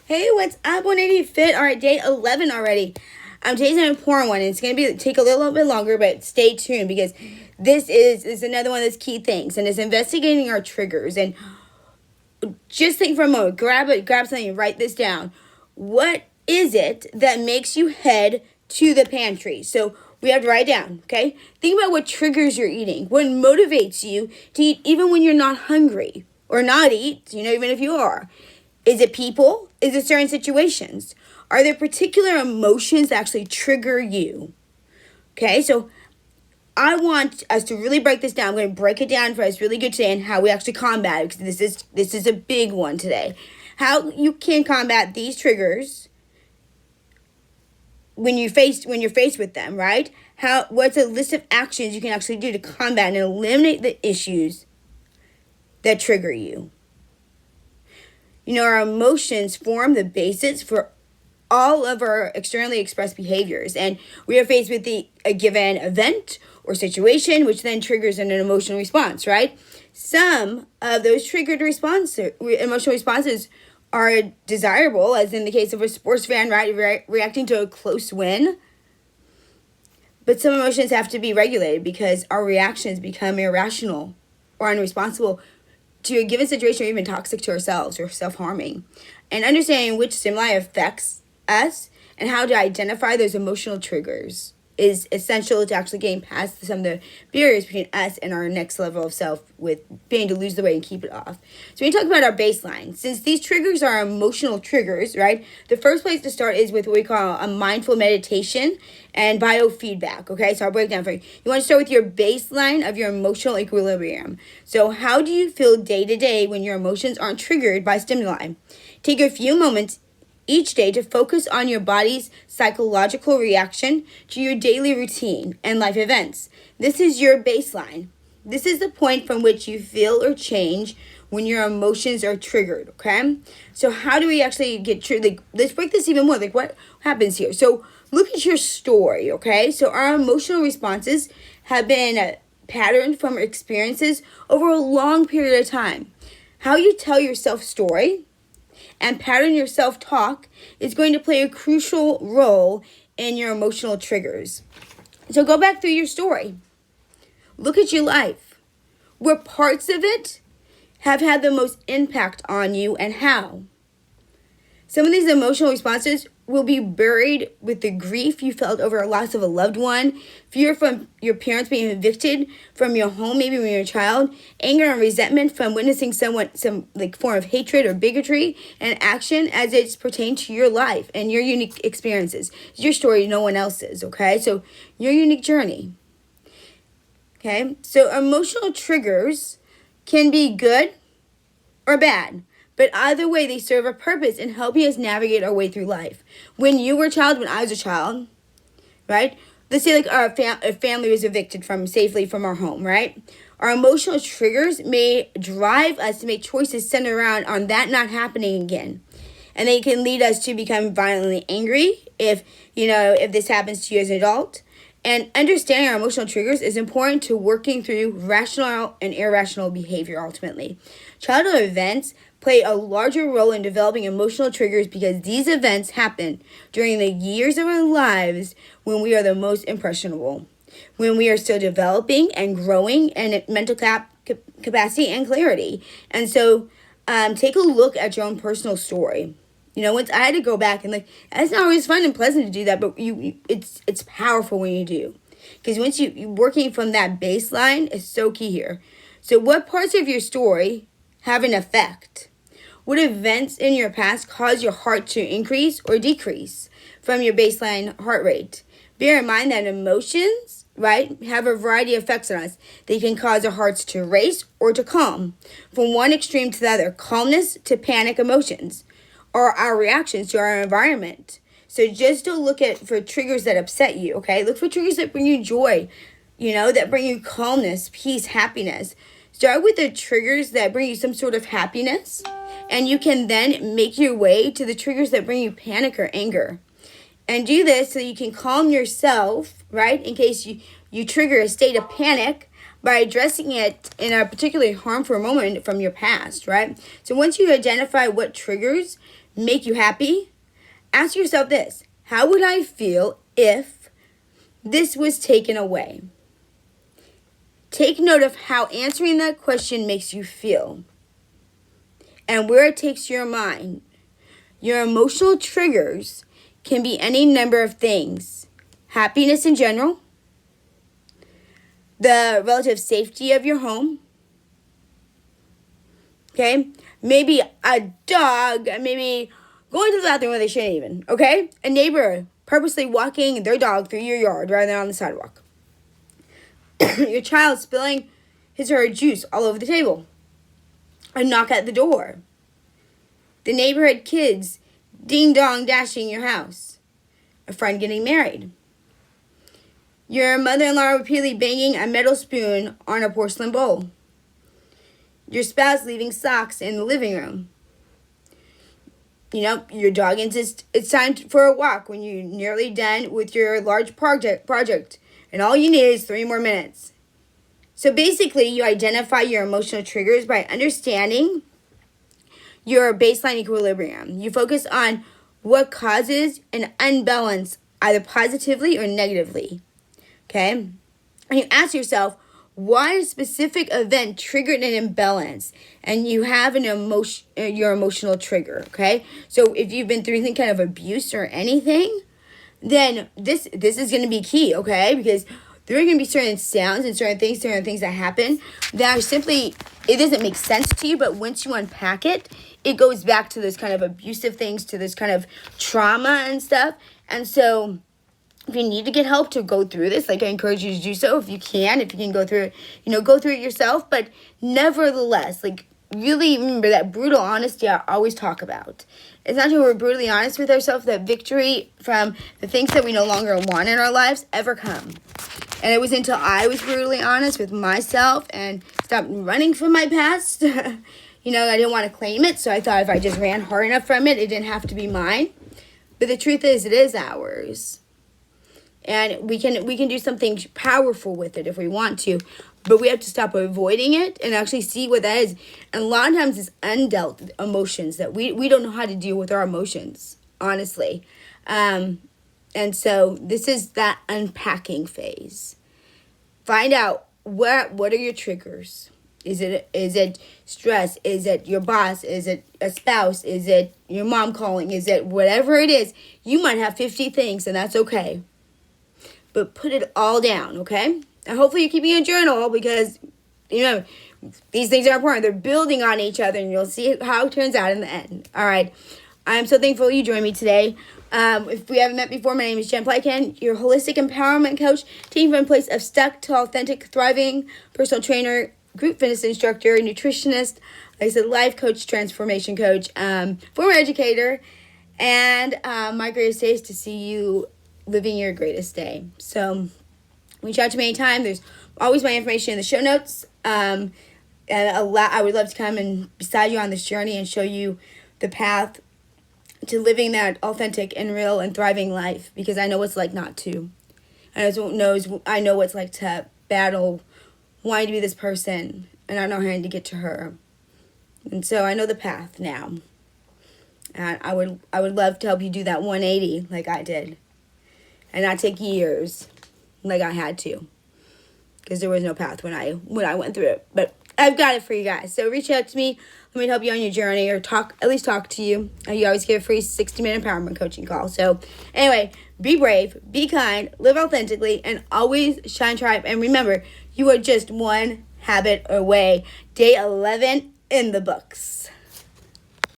Hey, what's up, 180 Fit? All right, day 11 already. Today's an important one. It's going to take a little bit longer, but stay tuned because this is another one of those key things, and it's investigating our triggers. And just think for a moment, grab something, and write this down. What is it that makes you head to the pantry? So we have to write it down, okay? Think about what triggers you're eating, what motivates you to eat even when you're not hungry, or not eat, even if you are. Is it people? Is it certain situations? Are there particular emotions that actually trigger you? Okay, so I want us to really break this down. I'm going to break it down for us really good today and how we actually combat it, because this is a big one today. How you can combat these triggers when you're faced with them, right? What's a list of actions you can actually do to combat and eliminate the issues that trigger you? Our emotions form the basis for all of our externally expressed behaviors, and we are faced with a given event or situation, which then triggers an emotional response, right? Some of those triggered emotional responses are desirable, as in the case of a sports fan, right, reacting to a close win. But some emotions have to be regulated because our reactions become irrational or unresponsible to a given situation, or even toxic to ourselves or self-harming. And understanding which stimuli affects us and how to identify those emotional triggers is essential to actually getting past some of the barriers between us and our next level of self, with being to lose the weight and keep it off. So when you talk about our baseline, since these triggers are emotional triggers, right, the first place to start is with what we call a mindful meditation and biofeedback. Okay, so I'll break it down for you. You want to start with your baseline of your emotional equilibrium. So how do you feel day to day when your emotions aren't triggered by stimuli? Take a few moments each day to focus on your body's psychological reaction to your daily routine and life events. This is your baseline. This is the point from which you feel or change when your emotions are triggered, okay? So how do we actually get triggered? Let's break this even more. What happens here? So look at your story, okay? So our emotional responses have been patterned from experiences over a long period of time. How you tell yourself story and pattern your self-talk is going to play a crucial role in your emotional triggers. So go back through your story. Look at your life. What parts of it have had the most impact on you and how? Some of these emotional responses will be buried with the grief you felt over a loss of a loved one, fear from your parents being evicted from your home, maybe when you were a child, anger and resentment from witnessing some form of hatred or bigotry, and action as it's pertained to your life and your unique experiences. It's your story, no one else's, okay? So your unique journey. Okay? So emotional triggers can be good or bad. But either way, they serve a purpose in helping us navigate our way through life. When you were a child, when I was a child, right? Let's say a family was evicted safely from our home, right? Our emotional triggers may drive us to make choices centered around on that not happening again. And they can lead us to become violently angry if this happens to you as an adult. And understanding our emotional triggers is important to working through rational and irrational behavior ultimately. Childhood events play a larger role in developing emotional triggers because these events happen during the years of our lives when we are the most impressionable, when we are still developing and growing in mental capacity and clarity. And so take a look at your own personal story. Once I had to go back and it's not always fun and pleasant to do that, but it's powerful when you do. Because once you working from that baseline is so key here. So what parts of your story have an effect? What events in your past cause your heart to increase or decrease from your baseline heart rate? Bear in mind that emotions, right, have a variety of effects on us. They can cause our hearts to race or to calm. From one extreme to the other, calmness to panic emotions are our reactions to our environment. So just to look for triggers that upset you, okay? Look for triggers that bring you joy, that bring you calmness, peace, happiness. Start with the triggers that bring you some sort of happiness, and you can then make your way to the triggers that bring you panic or anger. And do this so you can calm yourself, right, in case you trigger a state of panic by addressing it in a particularly harmful moment from your past, right? So once you identify what triggers make you happy? Ask yourself this: how would I feel if this was taken away? Take note of how answering that question makes you feel and where it takes your mind. Your emotional triggers can be any number of things. Happiness in general, the relative safety of your home, okay? Maybe a dog, maybe going to the bathroom when they shouldn't even, okay? A neighbor purposely walking their dog through your yard rather than on the sidewalk. Your child spilling his or her juice all over the table. A knock at the door. The neighborhood kids ding-dong dashing your house. A friend getting married. Your mother-in-law repeatedly banging a metal spoon on a porcelain bowl. Your spouse leaving socks in the living room. Your dog insists it's time for a walk when you're nearly done with your large project and all you need is 3 more minutes. So basically, you identify your emotional triggers by understanding your baseline equilibrium. You focus on what causes an unbalance, either positively or negatively. Okay? And you ask yourself, why a specific event triggered an imbalance? And you have your emotional trigger, okay? So if you've been through any kind of abuse or anything, then this is going to be key, okay? Because there are going to be certain sounds and certain things that happen that are simply, it doesn't make sense to you, but once you unpack it, it goes back to those kind of abusive things, to this kind of trauma and stuff. And so if you need to get help to go through this, I encourage you to do so if you can go through it, go through it yourself. But nevertheless, really remember that brutal honesty I always talk about. It's not until we're brutally honest with ourselves that victory from the things that we no longer want in our lives ever come. And it was until I was brutally honest with myself and stopped running from my past. I didn't want to claim it, so I thought if I just ran hard enough from it, it didn't have to be mine. But the truth is, it is ours. And we can do something powerful with it if we want to. But we have to stop avoiding it and actually see what that is. And a lot of times it's undealt emotions that we don't know how to deal with our emotions, honestly. And so this is that unpacking phase. Find out what are your triggers. Is it stress? Is it your boss? Is it a spouse? Is it your mom calling? Is it whatever it is? You might have 50 things, and that's okay. But put it all down, okay? And hopefully you're keeping a journal because, these things are important. They're building on each other, and you'll see how it turns out in the end. All right. I'm so thankful you joined me today. If we haven't met before, my name is Jen Plykin, your holistic empowerment coach, taking from a place of stuck to authentic, thriving, personal trainer, group fitness instructor, nutritionist, like I said, life coach, transformation coach, former educator, and my greatest day is to see you living your greatest day. So reach out to me anytime. There's always my information in the show notes. And I would love to come and beside you on this journey and show you the path to living that authentic and real and thriving life, because I know what it's like not to. I know what it's like to battle wanting to be this person and I know how to get to her. And so I know the path now. And I would love to help you do that 180 like I did. And not take years like I had to. Because there was no path when I went through it. But I've got it for you guys. So reach out to me. Let me help you on your journey, or at least talk to you. You always get a free 60-minute empowerment coaching call. So anyway, be brave, be kind, live authentically, and always shine tribe. And remember, you are just one habit away. Day 11 in the books.